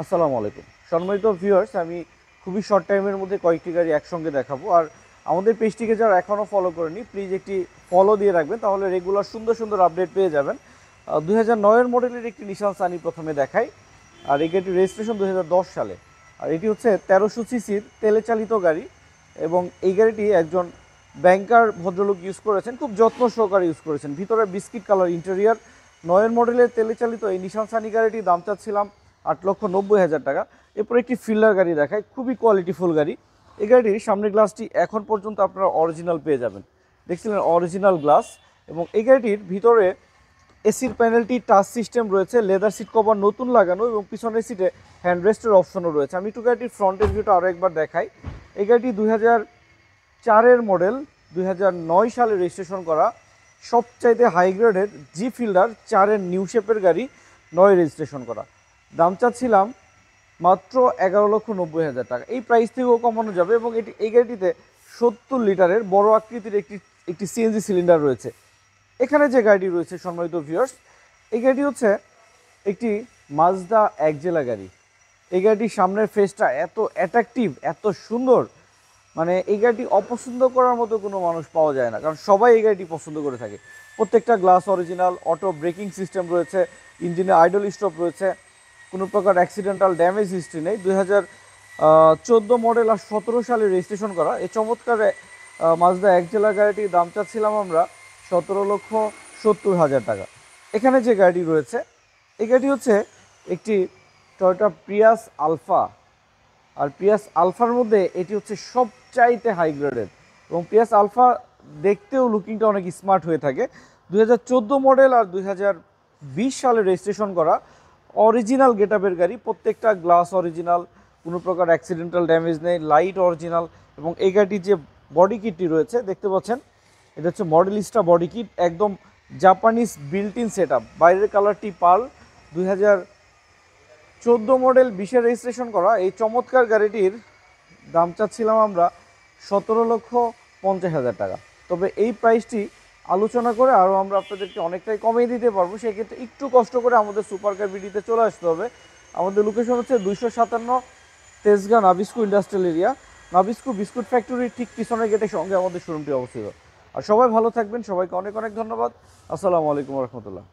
আসসালামু আলাইকুম সম্মানিত ভিউয়ার্স, আমি খুবই শর্ট টাইমের মধ্যে কয়েকটি গাড়ি একসঙ্গে দেখাবো। আর আমাদের পেজটিকে যারা এখনও ফলো করেনি প্লিজ একটি ফলো দিয়ে রাখবেন, তাহলে রেগুলার সুন্দর সুন্দর আপডেট পেয়ে যাবেন। 2009 মডেলের একটি নিশান সানি প্রথমে দেখাই। আর এই গাড়িটির রেজিস্ট্রেশন 2010 সালে। আর এটি হচ্ছে 1300 সিসির তেলে চালিত গাড়ি, এবং এই গাড়িটি একজন ব্যাংকার ভদ্রলোক ইউজ করেছেন, খুব যত্ন সহকারে ইউজ করেছেন। ভিতরে বিস্কিট কালার ইন্টেরিয়ার। 9 মডেলের তেলে চালিত এই নিশান সানি গাড়িটির দাম চাচ্ছিলাম 8,90,000 টাকা। এরপর একটি ফিল্ডার গাড়ি দেখায়, খুবই কোয়ালিটিফুল গাড়ি। এই গাড়িটির সামনের গ্লাসটি এখন পর্যন্ত আপনারা অরিজিনাল পেয়ে যাবেন, দেখছিলেন অরিজিনাল গ্লাস। এবং এই গাড়িটির ভিতরে এসির প্যানেলটি টাচ সিস্টেম রয়েছে, লেদার সিট কভার নতুন লাগানো, এবং পিছনের সিটে হ্যান্ডরেস্টের অপশনও রয়েছে। আমি একটু গাড়িটির ফ্রন্টের ভিউটা আরও একবার দেখাই। এই গাড়িটি 2004 মডেল, 2009 সালে রেজিস্ট্রেশন করা, সবচাইতে হাই গ্রেডের জি ফিল্ডার 4 নিউ শেপের গাড়ি, 9 রেজিস্ট্রেশন করা। দাম চাচ্ছিলাম মাত্র 11,90,000 টাকা। এই প্রাইস থেকেও কমানো যাবে। এবং এই গাড়িটিতে 70 লিটারের বড় আকৃতির একটি সিএনজি সিলিন্ডার রয়েছে। এখানে যে গাড়িটি রয়েছে সম্মানিত ভিউয়ার্স, এই গাড়িটি হচ্ছে একটি মাজদা একজেলা গাড়ি। এই গাড়িটির সামনের ফেসটা এত অ্যাট্রাকটিভ, এত সুন্দর, মানে এই গাড়িটি অপছন্দ করার মতো কোনো মানুষ পাওয়া যায় না, কারণ সবাই এই গাড়িটি পছন্দ করে থাকে। প্রত্যেকটা glass original, auto braking system রয়েছে, ইঞ্জিনে আইডল স্টপ রয়েছে, কোনো প্রকার অ্যাক্সিডেন্টাল ড্যামেজ হিস্ট্রি নেই। 2014 মডেল আর 17 সালে রেজিস্ট্রেশন করা এই চমৎকার মাজদা একজেলা গাড়িটির দাম চাচ্ছিলাম আমরা 17,70,000 টাকা। এখানে যে গাড়িটি রয়েছে, এই গাড়িটি হচ্ছে একটি টয়োটা প্রিয়াস আলফা। আর প্রিয়াস আলফার মধ্যে এটি হচ্ছে সবচাইতে হাই গ্রেডের, এবং প্রিয়াস আলফা দেখতেও লুকিংটা অনেক স্মার্ট হয়ে থাকে। 2014 মডেল আর 2020 সালে রেজিস্ট্রেশন করা, অরিজিনাল গেটআপের গাড়ি, প্রত্যেকটা গ্লাস অরিজিনাল, কোনো প্রকার অ্যাক্সিডেন্টাল ড্যামেজ নেই, লাইট অরিজিনাল। এবং এই গাড়িটির যে বডি কিটটি রয়েছে দেখতে পাচ্ছেন, এটা হচ্ছে মডেলিস্টা বডি কিট, একদম Japanese built in shed up. বাইরের কালারটি পাল। 2014 মডেল 20 রেজিস্ট্রেশন করা এই চমৎকার গাড়িটির দাম চাচ্ছিলাম আমরা 17,50,000 টাকা। তবে এই প্রাইসটি আলোচনা করে আরও আমরা আপনাদেরকে অনেকটাই কমিয়ে দিতে পারবো। সেক্ষেত্রে একটু কষ্ট করে আমাদের সুপার কার বিডিতে চলে আসতে হবে। আমাদের লোকেশন হচ্ছে 257 Tejgaon Nabisco industrial area, Nabisco biscuit ফ্যাক্টরির ঠিক পিছনের গেটের সঙ্গে আমাদের শোরুমটি অবস্থিত। আর সবাই ভালো থাকবেন, সবাইকে অনেক অনেক ধন্যবাদ। আসসালামু আলাইকুম রহমতুল্লাহ।